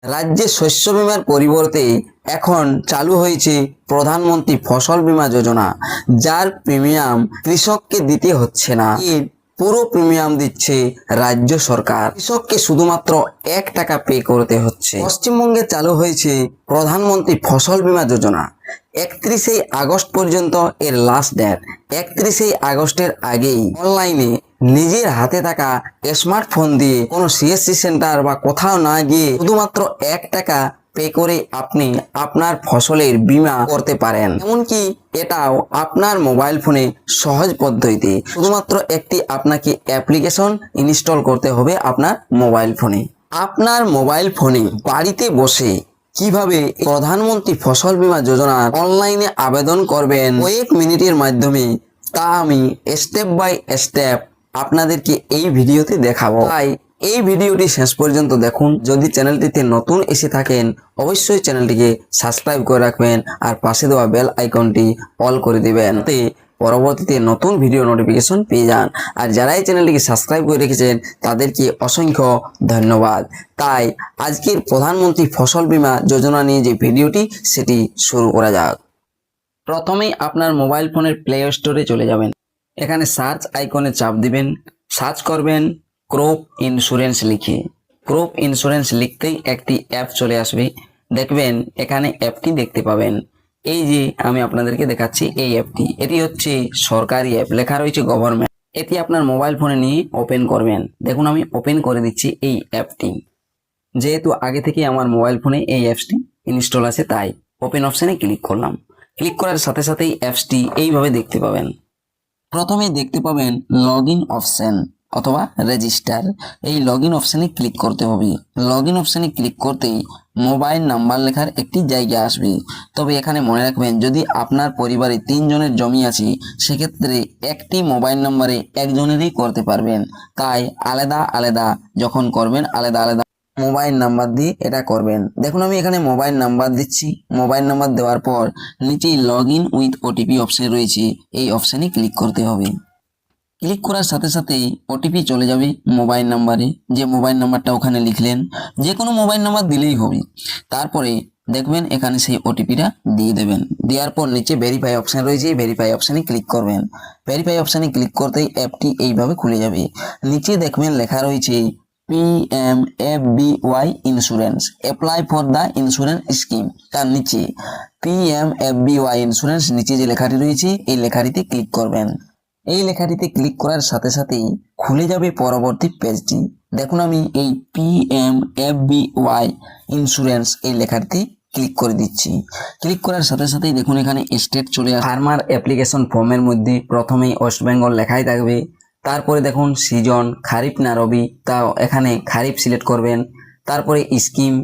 রাজ্যে শস্য বীমার পরিবর্তে এখন চালু হয়েছে প্রধানমন্ত্রী ফসল বীমা যোজনা, যার প্রিমিয়াম কৃষককে দিতে হচ্ছে না। এর পুরো প্রিমিয়াম দিচ্ছে রাজ্য সরকার। কৃষককে শুধুমাত্র 1 টাকা পে করতে হচ্ছে। পশ্চিমবঙ্গে চালু হয়েছে প্রধানমন্ত্রী ফসল বীমা যোজনা। 31 আগস্ট পর্যন্ত এর লাস্ট ডেট। 31 আগস্টের আগেই অনলাইনে নিজের হাতে থাকা স্মার্টফোন দিয়ে কোনো সিএসসি সেন্টার বা কোথাও না গিয়ে শুধুমাত্র 1 টাকা পে করে আপনি আপনার ফসলের বীমা করতে পারেন। এমনকি এটাও আপনার মোবাইল ফোনে সহজ পদ্ধতিতে। শুধুমাত্র একটি আপনাকে অ্যাপ্লিকেশন ইনস্টল করতে হবে আপনার মোবাইল ফোনে। আপনার মোবাইল ফোনে বাড়িতে বসে কিভাবে প্রধানমন্ত্রী ফসল বীমা যোজনা অনলাইনে আবেদন করবেন কয়েক মিনিটের মাধ্যমে, তা আমি স্টেপ বাই স্টেপ আপনাদেরকে এই ভিডিওতে দেখাবো। তাই এই ভিডিওটি শেষ পর্যন্ত দেখুন। যদি চ্যানেলটিতে নতুন এসে থাকেন অবশ্যই চ্যানেলটিকে সাবস্ক্রাইব করে রাখবেন আর পাশে দেওয়া বেল আইকনটি অল করে দিবেন, যাতে পরবর্তীতে নতুন ভিডিও নোটিফিকেশন পেয়ে যান। আর যারা এই চ্যানেলটিকে সাবস্ক্রাইব করে রেখেছেন তাদেরকে অসংখ্য ধন্যবাদ। তাই আজকের প্রধানমন্ত্রী ফসল বীমা যোজনা নিয়ে যে ভিডিওটি সেটি শুরু করা যাক। প্রথমেই আপনার মোবাইল ফোনের প্লে স্টোরে চলে যাবেন। এখানে সার্চ আইকনে চাপ দিবেন, সার্চ করবেন ক্রপ ইন্স্যুরেন্স লিখে। ক্রপ ইন্স্যুরেন্স লিখতেই একটি অ্যাপ চলে আসবে। দেখবেন এখানে অ্যাপটি দেখতে পাবেন। এই যে আমি আপনাদেরকে দেখাচ্ছি এই অ্যাপটি, এটি হচ্ছে সরকারি অ্যাপ, লেখা রয়েছে গভর্নমেন্ট। এটি আপনার মোবাইল ফোনে নিয়ে ওপেন করবেন। দেখুন আমি ওপেন করে দিচ্ছি এই অ্যাপটি। যেহেতু আগে থেকে আমার মোবাইল ফোনে এই অ্যাপসটি ইনস্টল আছে তাই ওপেন অপশানে ক্লিক করলাম। ক্লিক করার সাথে সাথেই অ্যাপসটি এইভাবে দেখতে পাবেন। প্রথমে দেখতে পাবেন লগ ইন অপশন অথবা রেজিস্টার। এই লগ ইন অপশানে ক্লিক করতে হবে। লগ ইন অপশানে ক্লিক করতেই মোবাইল নাম্বার লেখার একটি জায়গা আসবে। তবে এখানে মনে রাখবেন, যদি আপনার পরিবারে 3 জনের জমি আছে সেক্ষেত্রে একটি মোবাইল নাম্বারে একজনেরই করতে পারবেন। তাই আলাদা আলাদা যখন করবেন আলাদা আলাদা মোবাইল নাম্বার দিয়ে এটা করবেন। দেখুন আমি এখানে মোবাইল নাম্বার দিচ্ছি। মোবাইল নাম্বার দেওয়ার পর নিচেই log in with OTP option রয়েছে, এই অপশানে ক্লিক করতে হবে। ক্লিক করার সাথে সাথেই ওটিপি চলে যাবে মোবাইল নাম্বারে। যে মোবাইল নাম্বারটা ওখানে লিখলেন, যে কোনো মোবাইল নাম্বার দিলেই হবে। তারপরে দেখবেন এখানে সেই ওটিপিটা দিয়ে দেবেন। দেওয়ার পর নিচে ভেরিফাই অপশান রয়েছে, ভেরিফাই অপশানে ক্লিক করবেন। ভেরিফাই অপশানে ক্লিক করতেই অ্যাপটি এইভাবে খুলে যাবে। নিচে দেখবেন লেখা রয়েছে PMFBY insurance, apply for the insurance scheme. তার নিচে PMFBY ইন্স্যুরেন্স নিচে যে লেখাটি রয়েছে এই লেখাটিতে ক্লিক করবেন। এই লেখাটিতে ক্লিক করার সাথে সাথেই খুলে যাবে পরবর্তী পেজটি। দেখুন আমি এই PMFBY ইন্স্যুরেন্স এই লেখাটিতে ক্লিক করে দিচ্ছি। ক্লিক করার সাথে সাথেই দেখুন এখানে স্টেট চলে আসে। ফার্মার অ্যাপ্লিকেশন ফর্মের মধ্যে প্রথমেই ওয়েস্ট বেঙ্গল লেখাই থাকবে। তারপরে দেখুন সিজন খারিফ না রবি, তা এখানে খারিফ সিলেক্ট করবেন। তারপরে স্কিম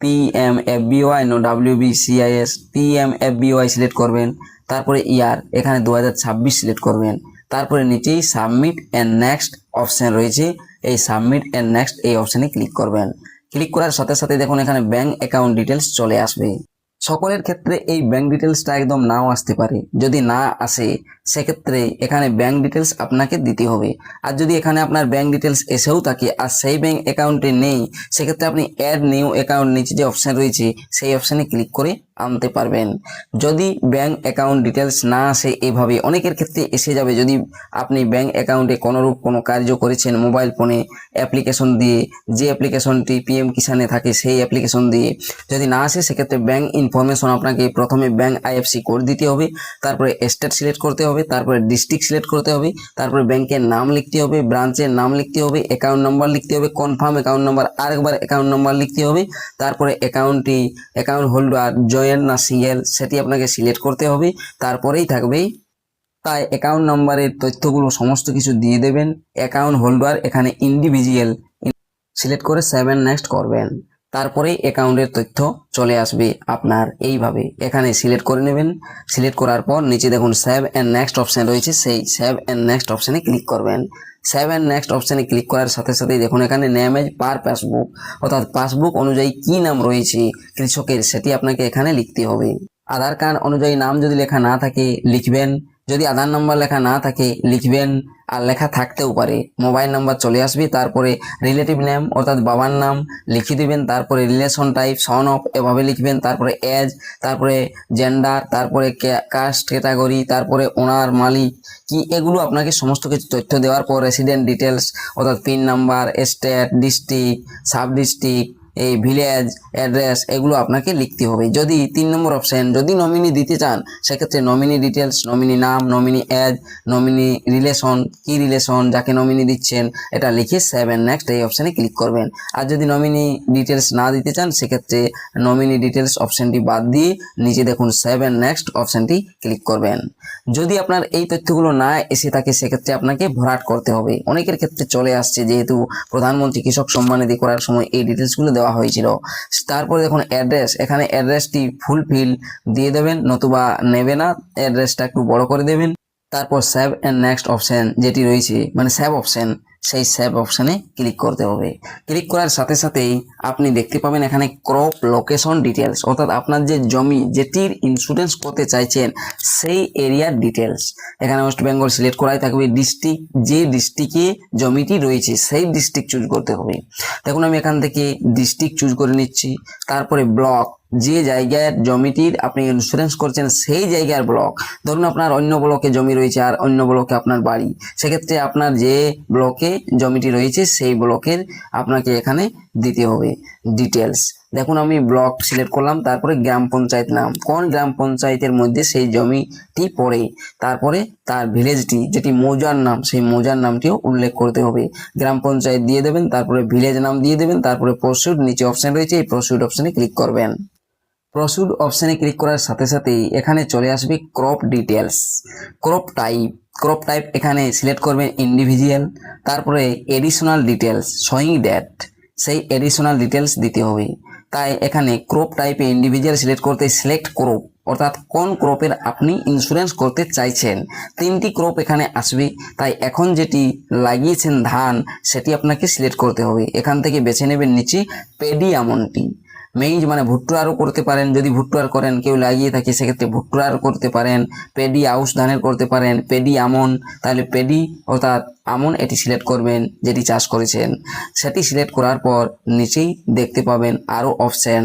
PMFBY নো WBCIS PMFBY সিলেক্ট করবেন। তারপরে ইয়ার এখানে 2026 সিলেক্ট করবেন। তারপরে নিচেই সাবমিট এন্ড নেক্সট অপশন রয়েছে, এই সাবমিট এন্ড নেক্সট এই অপশানে ক্লিক করবেন। ক্লিক করার সাথে সাথে দেখুন এখানে ব্যাংক অ্যাকাউন্ট ডিটেলস চলে আসবে। সকলের ক্ষেত্রে এই ব্যাংক ডিটেলসটা একদম নাও আসতে পারে। যদি না আসে সেক্ষেত্রে এখানে ব্যাংক ডিটেলস আপনাকে দিতে হবে। আর যদি এখানে আপনার ব্যাংক ডিটেলস এসেও থাকে আর সেই ব্যাংক অ্যাকাউন্টে নেই, সেক্ষেত্রে আপনি অ্যাড নিউ অ্যাকাউন্ট নিচে যে অপশান রয়েছে সেই অপশানে ক্লিক করে আনতে পারবেন। যদি ব্যাংক অ্যাকাউন্ট ডিটেলস না আসে, এভাবে অনেকের ক্ষেত্রে এসে যাবে। যদি আপনি ব্যাংক অ্যাকাউন্টে কোনোরূপ কোনো কার্য করেছেন মোবাইল ফোনে অ্যাপ্লিকেশন দিয়ে, যে অ্যাপ্লিকেশনটি PM কিষানে থাকে সেই অ্যাপ্লিকেশন দিয়ে, যদি না আসে সেক্ষেত্রে ব্যাংক ইনফরমেশন আপনাকে প্রথমে ব্যাংক IFSC কোড দিতে হবে, তারপরে স্টেট সিলেক্ট করতে হবে, তারপরে ডিস্ট্রিক্ট সিলেক্ট করতে হবে, তারপরে ব্যাংকের নাম লিখতে হবে, ব্রাঞ্চের নাম লিখতে হবে, অ্যাকাউন্ট নাম্বার লিখতে হবে, কনফার্ম অ্যাকাউন্ট নাম্বার আরেকবার অ্যাকাউন্ট নাম্বার লিখতে হবে, তারপরে অ্যাকাউন্ট হোল্ডার জয়েন্ট না সিঙ্গেল সেটি আপনাকে সিলেক্ট করতে হবে। তারপরেই থাকবেই তাই অ্যাকাউন্ট নাম্বারের তথ্যগুলো সমস্ত কিছু দিয়ে দেবেন। অ্যাকাউন্ট হোল্ডার এখানে ইন্ডিভিজুয়াল সিলেক্ট করে 7 নেক্সট করবেন। তারপরে অ্যাকাউন্টের তথ্য চলে আসবে আপনার। এইভাবে এখানে সিলেক্ট করে নেবেন। সিলেক্ট করার পর নিচে দেখুন সেভ এন্ড নেক্সট অপশন রয়েছে, সেই সেভ এন্ড নেক্সট অপশানে ক্লিক করবেন। সেভ এন্ড নেক্সট অপশানে ক্লিক করার সাথে সাথেই দেখুন এখানে নেম এজ পার পাসবুক, অর্থাৎ পাসবুক অনুযায়ী কি নাম রয়েছে কৃষকের সেটি আপনাকে এখানে লিখতে হবে। আধার কার্ড অনুযায়ী নাম যদি লেখা না থাকে লিখবেন, যদি আধার নাম্বার লেখা না থাকে লিখবেন, আর লেখা থাকতেও পারে মোবাইল নাম্বার চলে আসবে, তারপরে রিলেটিভ নেম অর্থাৎ বাবার নাম লিখে দিবেন, তারপরে রিলেশন টাইপ সন অফ এভাবে লিখবেন, তারপরে এজ, তারপরে জেন্ডার, তারপরে কাস্ট ক্যাটাগরি, তারপরে ওনার মালিক কি, এগুলো আপনাকে সমস্ত কিছু তথ্য দেওয়ার পর রেসিডেন্ট ডিটেলস অর্থাৎ pin number, state, district, sub district, এই ভিলেজ অ্যাড্রেস এগুলো আপনাকে লিখতে হবে। যদি 3 নম্বর অপশন যদি নমিনি দিতে চান সেক্ষেত্রে নমিনি ডিটেলস, নমিনি নাম, নমিনি এজ, নমিনি রিলেশন কি রিলেশন যাকে নমিনি দিচ্ছেন এটা লিখে সেভ এন্ড নেক্সট এই অপশানে ক্লিক করবেন। আর যদি নমিনি ডিটেলস না দিতে চান সেক্ষেত্রে নমিনি ডিটেলস অপশানটি বাদ দিয়ে নিচে দেখুন সেভ এন্ড নেক্সট অপশানটি ক্লিক করবেন। যদি আপনার এই তথ্যগুলো না এসে থাকে সেক্ষেত্রে আপনাকে ভরাট করতে হবে। অনেকের ক্ষেত্রে চলে আসছে যেহেতু প্রধানমন্ত্রী কৃষক সম্মান নিধি করার সময় এই ডিটেলসগুলো দেওয়া হয়েছিল। তারপরে দেখুন অ্যাড্রেস, এখানে অ্যাড্রেসটি ফুলফিল দিয়ে দেবেন, নতুবা নেবে না, অ্যাড্রেসটা একটু বড় করে দেবেন। তারপর সেভ এন্ড নেক্সট অপশন যেটি রয়েছে মানে সেভ অপশন, সেই সেভ অপশানে ক্লিক করতে হবে। ক্লিক করার সাথে সাথেই আপনি দেখতে পাবেন এখানে ক্রপ লোকেশন ডিটেলস অর্থাৎ আপনার যে জমি যেটির ইন্স্যুরেন্স করতে চাইছেন সেই এরিয়ার ডিটেলস। এখানে ওয়েস্ট বেঙ্গল সিলেক্ট করাই থাকবে, ডিস্ট্রিক্ট যে ডিস্ট্রিক্টে জমিটি রয়েছে সেই ডিস্ট্রিক্ট চুজ করতে হবে। দেখুন আমি এখান থেকে ডিস্ট্রিক্ট চুজ করে নিচ্ছি, তারপরে ব্লক যে জায়গায় জমিটির আপনি ইন্স্যুরেন্স করছেন সেই জায়গার ব্লক। ধরুন আপনার অন্য ব্লকে জমি রয়েছে আর অন্য ব্লকে আপনার বাড়ি, সেক্ষেত্রে আপনার যে ব্লকে জমিটি রয়েছে সেই ব্লকের আপনাকে এখানে দিতে হবে ডিটেলস। দেখুন আমি ব্লক সিলেক্ট করলাম, তারপরে গ্রাম পঞ্চায়েত নাম, কোন গ্রাম পঞ্চায়েতের মধ্যে সেই জমিটি পড়ে, তারপরে তার ভিলেজটি যেটি মৌজার নাম সেই মৌজার নামটিও উল্লেখ করতে হবে। গ্রাম পঞ্চায়েত দিয়ে দেবেন, তারপরে ভিলেজ নাম দিয়ে দেবেন, তারপরে প্রসিড নিচে অপশন রয়েছে এই প্রসিড অপশনে ক্লিক করবেন। প্রসিড অপশনে ক্লিক করার সাথে সাথেই এখানে চলে আসবে ক্রপ ডিটেলস। ক্রপ টাইপ এখানে সিলেক্ট করবেন ইন্ডিভিজুয়াল, তারপরে এডিশনাল ডিটেলস শোয়িং ডেট, সেই এডিশনাল ডিটেলস দিতে হবে। তাই এখানে ক্রপ টাইপে ইন্ডিভিজুয়াল সিলেক্ট করতে সিলেক্ট ক্রপ অর্থাৎ কোন ক্রপের আপনি ইন্স্যুরেন্স করতে চাইছেন, 3টি ক্রপ এখানে আসবে। তাই এখন যেটি লাগিয়েছেন ধান সেটি আপনাকে সিলেক্ট করতে হবে। এখান থেকে বেছে নেবেন নিচে পেডি আমনটি, মেইজ মানে ভুট্টো আরও করতে পারেন, যদি ভুট্টো আর করেন কেউ লাগিয়ে থাকে সেক্ষেত্রে ভুট্টো আর করতে পারেন, পেডি আউশ ধানের করতে পারেন, পেডি আমন, তাহলে পেডি অর্থাৎ আমন এটি সিলেক্ট করবেন যেটি চাষ করেছেন। সেটি সিলেক্ট করার পর নিচেই দেখতে পাবেন আরও অপশন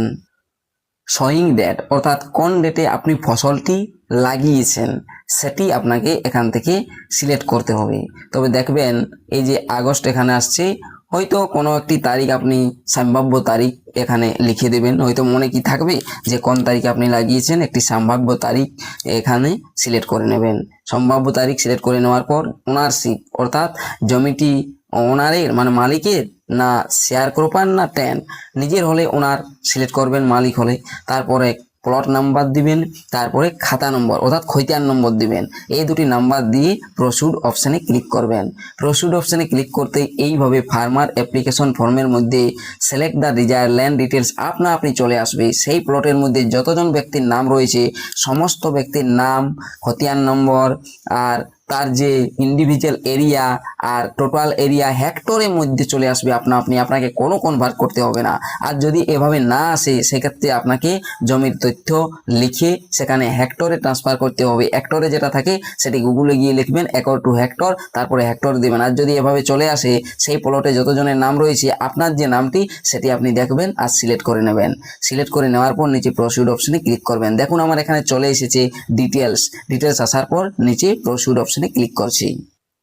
শোয়িং ডেট অর্থাৎ কোন ডেটে আপনি ফসলটি লাগিয়েছেন সেটি আপনাকে এখান থেকে সিলেক্ট করতে হবে। তবে দেখবেন এই যে আগস্ট এখানে আসছে, হয়তো কোনো একটি তারিখ আপনি সম্ভাব্য তারিখ এখানে লিখে দেবেন, হয়তো মনে কি থাকবে যে কোন তারিখে আপনি লাগিয়েছেন, একটি সম্ভাব্য তারিখ এখানে সিলেক্ট করে নেবেন। সম্ভাব্য তারিখ সিলেক্ট করে নেওয়ার পর ওনারশিপ অর্থাৎ জমিটি ওনারের মানে মালিকের না শেয়ার ক্রপার না টেন, নিজের হলে ওনার সিলেক্ট করবেন, মালিক হলে তারপরে প্লট নাম্বার দিবেন, তারপরে খাতা নম্বর অর্থাৎ খতিয়ান নম্বর দিবেন। এই দুটি নাম্বার দিয়ে প্রসিড অপশানে ক্লিক করবেন। প্রসিড অপশানে ক্লিক করতে এইভাবে ফার্মার অ্যাপ্লিকেশন ফর্মের মধ্যে select the desire land details আপনি চলে আসবে। সেই প্লটের মধ্যে যতজন ব্যক্তির নাম রয়েছে সমস্ত ব্যক্তির নাম, খতিয়ান নম্বর আর তার যে ইন্ডিভিজুয়াল এরিয়া আর টোটাল এরিয়া হেক্টরের মধ্যে চলে আসবে আপনাকে কোনো কনভার্ট করতে হবে না। আর যদি এভাবে না আসে সেক্ষেত্রে আপনাকে জমির তথ্য লিখে সেখানে হেক্টরে ট্রান্সফার করতে হবে। হেক্টরে যেটা থাকে সেটি গুগলে গিয়ে লিখবেন একর টু হেক্টর, তারপরে হেক্টর দেবেন। আর যদি এভাবে চলে আসে সেই প্লটে যতজনের নাম রয়েছে আপনার যে নামটি সেটি আপনি দেখবেন আর সিলেক্ট করে নেবেন। সিলেক্ট করে নেওয়ার পর নিচে প্রসিড অপশনে ক্লিক করবেন। দেখুন আমার এখানে চলে এসেছে ডিটেলস আসার পর নিচে প্রসিড অপশনে ক্লিক করছি।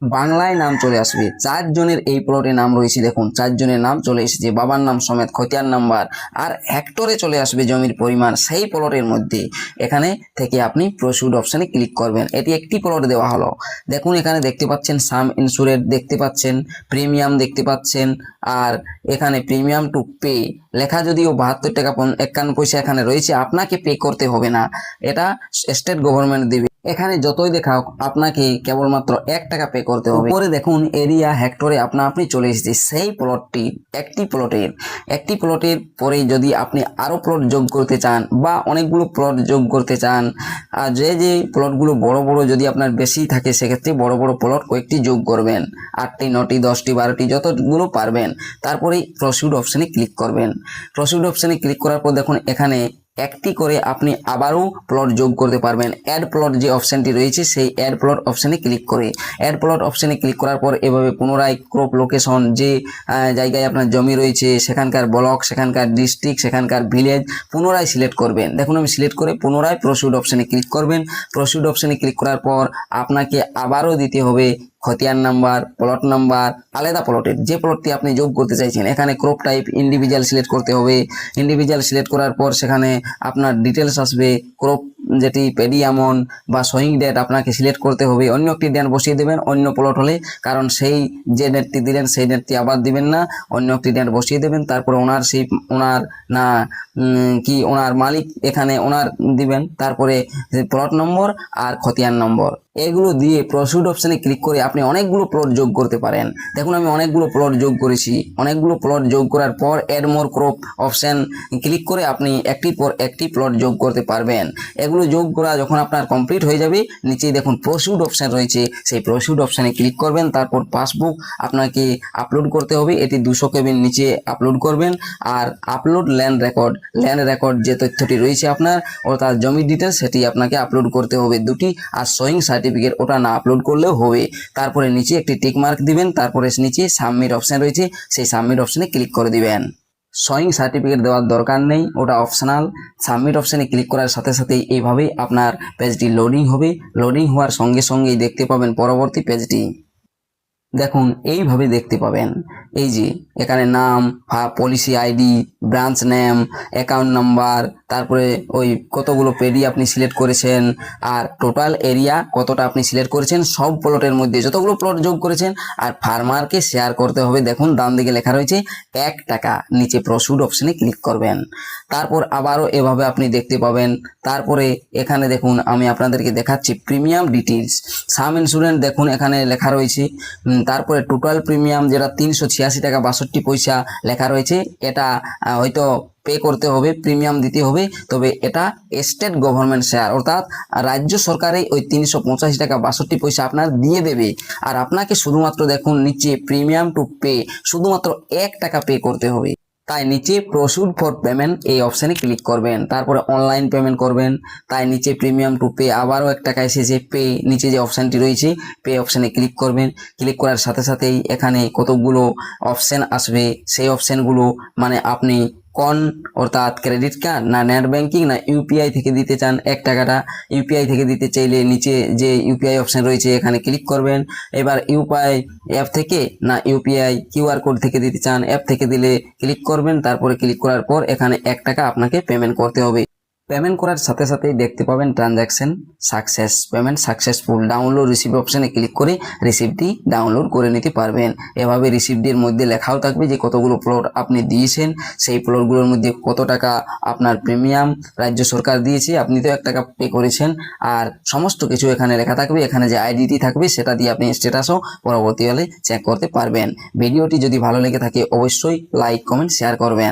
বাংলায় নাম চলে আসবে, 4 জনের এই প্লটে নাম রয়েছে, দেখুন 4 জনের নাম চলে এসেছে, বাবার নাম সমেত, খতিয়ান নাম্বার আর হেক্টরে চলে আসবে জমির পরিমাণ সেই প্লটের মধ্যে। এখানে থেকে আপনি প্রসিড অপশনে ক্লিক করবেন। এটি একটি প্লট দেওয়া হলো। দেখুন এখানে দেখতে পাচ্ছেন সাম ইন্স্যুরেন্স দেখতে পাচ্ছেন, প্রিমিয়াম দেখতে পাচ্ছেন, আর এখানে প্রিমিয়াম টু পে লেখা যদিও 72 টাকা 51 পয়সা এখানে রয়েছে, আপনাকে পে করতে হবে না, এটা স্টেট গভর্নমেন্ট দেবে। এখানে যতই দেখাও আপনাকে কেবলমাত্র 1 টাকা পে করতে হবে। পরে দেখুন এরিয়া হেক্টরে আপনি চলে এসেছে সেই প্লটটি একটি প্লটের পরে যদি আপনি আরো প্লট যোগ করতে চান বা অনেকগুলো প্লট যোগ করতে চান, আর যে প্লটগুলো বড় বড় যদি আপনার বেশি থাকে সেক্ষেত্রে বড় বড় প্লট কয়েকটি যোগ করবেন, 8টি 9টি 10টি 12টি যতগুলো পারবেন। তারপরে প্রসিড অপশনে ক্লিক করবেন। প্রসিড অপশনে ক্লিক করার পর দেখুন এখানে একটি করে আপনি আবারও প্লট যোগ করতে পারবেন। অ্যাড প্লট যে অপশানটি রয়েছে সেই অ্যাড প্লট অপশানে ক্লিক করে অ্যাড প্লট অপশানে ক্লিক করার পর এভাবে পুনরায় ক্রপ লোকেশন যে জায়গায় আপনার জমি রয়েছে সেখানকার ব্লক, সেখানকার ডিস্ট্রিক্ট, সেখানকার ভিলেজ পুনরায় সিলেক্ট করবেন। দেখুন আমি সিলেক্ট করে পুনরায় প্রসিড অপশানে ক্লিক করবেন। প্রসিড অপশানে ক্লিক করার পর আপনাকে আবারও দিতে হবে খতিয়ান নাম্বার, প্লট নাম্বার, আলাদা প্লটের যে প্লটটি আপনি যোগ করতে চাইছেন। এখানে ক্রপ টাইপ ইন্ডিভিজুয়াল সিলেক্ট করতে হবে। ইন্ডিভিজুয়াল সিলেক্ট করার পর সেখানে আপনার ডিটেলস আসবে, ক্রপ যেটি পেডি অ্যামাউন্ট বা সোয়িং ডেট আপনাকে সিলেক্ট করতে হবে। অন্য একটি ডেট বসিয়ে দেবেন অন্য প্লট হলে, কারণ সেই যে ডেটটি দিলেন সেই ডেটটি আবার দিবেন না, অন্য একটি ডেট বসিয়ে দেবেন। তারপরে ওনারশিপ, ওনার না কি ওনার মালিক, এখানে ওনার দিবেন। তারপরে প্লট নম্বর আর খতিয়ান নম্বর এগুলো দিয়ে প্রসিড অপশানে ক্লিক করে আপনি অনেকগুলো প্লট যোগ করতে পারেন। দেখুন আমি অনেকগুলো প্লট যোগ করেছি। অনেকগুলো প্লট যোগ করার পর add more crop option click করে আপনি একটির পর একটি প্লট যোগ করতে পারবেন। এগুলো যোগ করা যখন আপনার কমপ্লিট হয়ে যাবে, নিচেই দেখুন প্রসিড অপশান রয়েছে, সেই প্রসিড অপশানে ক্লিক করবেন। তারপর পাসবুক আপনাকে আপলোড করতে হবে, এটি 200 KB নিচে আপলোড করবেন। আর আপলোড ল্যান্ড রেকর্ড যে তথ্যটি রয়েছে আপনার অর্থাৎ জমি ডিটেলস সেটি আপনাকে আপলোড করতে হবে দুটি। আর সোয়িং সার্টিফিকেট ওটা না আপলোড করলেও হবে। তারপরে নিচে একটি টিক মার্ক দিবেন, তারপরে নিচে সাবমিট অপশান রয়েছে, সেই সাবমিট অপশানে ক্লিক করে দিবেন। সোয়িং সার্টিফিকেট দেওয়ার দরকার নেই, ওটা অপশনাল। সাবমিট অপশানে ক্লিক করার সাথে সাথেই এইভাবেই আপনার পেজটি লোডিং হবে। লোডিং হওয়ার সঙ্গে সঙ্গেই দেখতে পাবেন পরবর্তী পেজটি। দেখুন এইভাবে দেখতে পাবেন, এই যে এখানে নাম, policy ID, branch name, account number, তারপরে ওই কতগুলো পেডি আপনি সিলেক্ট করেছেন আর টোটাল এরিয়া কতটা আপনি সিলেক্ট করেছেন, সব প্লটের মধ্যে যতগুলো প্লট যোগ করেছেন। আর ফার্মারকে শেয়ার করতে হবে। দেখুন ডান দিকে লেখা রয়েছে 1 টাকা, নিচে প্রসিড অপশানে ক্লিক করবেন। তারপর আবারও এভাবে আপনি দেখতে পাবেন। তারপরে এখানে দেখুন আমি আপনাদেরকে দেখাচ্ছি প্রিমিয়াম ডিটেলস। সাম ইন্স্যুরেন্স দেখুন এখানে লেখা রয়েছে। তারপরে টোটাল প্রিমিয়াম যেটা 386 টাকা 62 পয়সা লেখা রয়েছে, এটা হয়তো পে করতে হবে, প্রিমিয়াম দিতে হবে। তবে এটা স্টেট গভর্নমেন্ট শেয়ার, অর্থাৎ রাজ্য সরকারই ওই 385 টাকা 62 পয়সা আপনার দিয়ে দেবে। আর আপনাকে শুধুমাত্র দেখুন নিচে প্রিমিয়াম টু পে শুধুমাত্র 1 টাকা পে করতে হবে। তাই নিচে প্রসিড ফর পেমেন্ট এই অপশানে ক্লিক করবেন। তারপরে অনলাইন পেমেন্ট করবেন, তাই নিচে প্রিমিয়াম টু পে আবারও 1 টাকা এসেছে পে, নিচে যে অপশানটি রয়েছে পে অপশানে ক্লিক করবেন। ক্লিক করার সাথে সাথেই এখানে কতগুলো অপশান আসবে, সেই অপশানগুলো মানে আপনি কোন অর্থাৎ ক্রেডিট কার্ড না নেট ব্যাংকিং না ইউপিআই থেকে দিতে চান 1 টাকাটা। ইউপিআই থেকে দিতে চাইলে নিচে যে ইউপিআই অপশান রয়েছে এখানে ক্লিক করবেন। এবার ইউপিআই অ্যাপ থেকে না ইউপিআই কিউআর কোড থেকে দিতে চান, অ্যাপ থেকে দিলে ক্লিক করবেন। তারপরে ক্লিক করার পর এখানে 1 টাকা আপনাকে পেমেন্ট করতে হবে। পেমেন্ট করার সাথে সাথেই দেখতে পাবেন transaction success, payment successful. Download receive অপশানে ক্লিক করে রিসিপ্টটি ডাউনলোড করে নিতে পারবেন। এভাবে রিসিপ্টের মধ্যে লেখাও থাকবে যে কতগুলো প্লট আপনি দিয়েছেন, সেই প্লটগুলোর মধ্যে কত টাকা আপনার প্রিমিয়াম রাজ্য সরকার দিয়েছে, আপনি তো 1 টাকা পে করেছেন। আর সমস্ত কিছু এখানে লেখা থাকবে। এখানে যে আইডিটি থাকবে সেটা দিয়ে আপনি স্ট্যাটাসও পরবর্তীকালে চেক করতে পারবেন। ভিডিওটি যদি ভালো লেগে থাকে অবশ্যই লাইক, কমেন্ট, শেয়ার করবেন।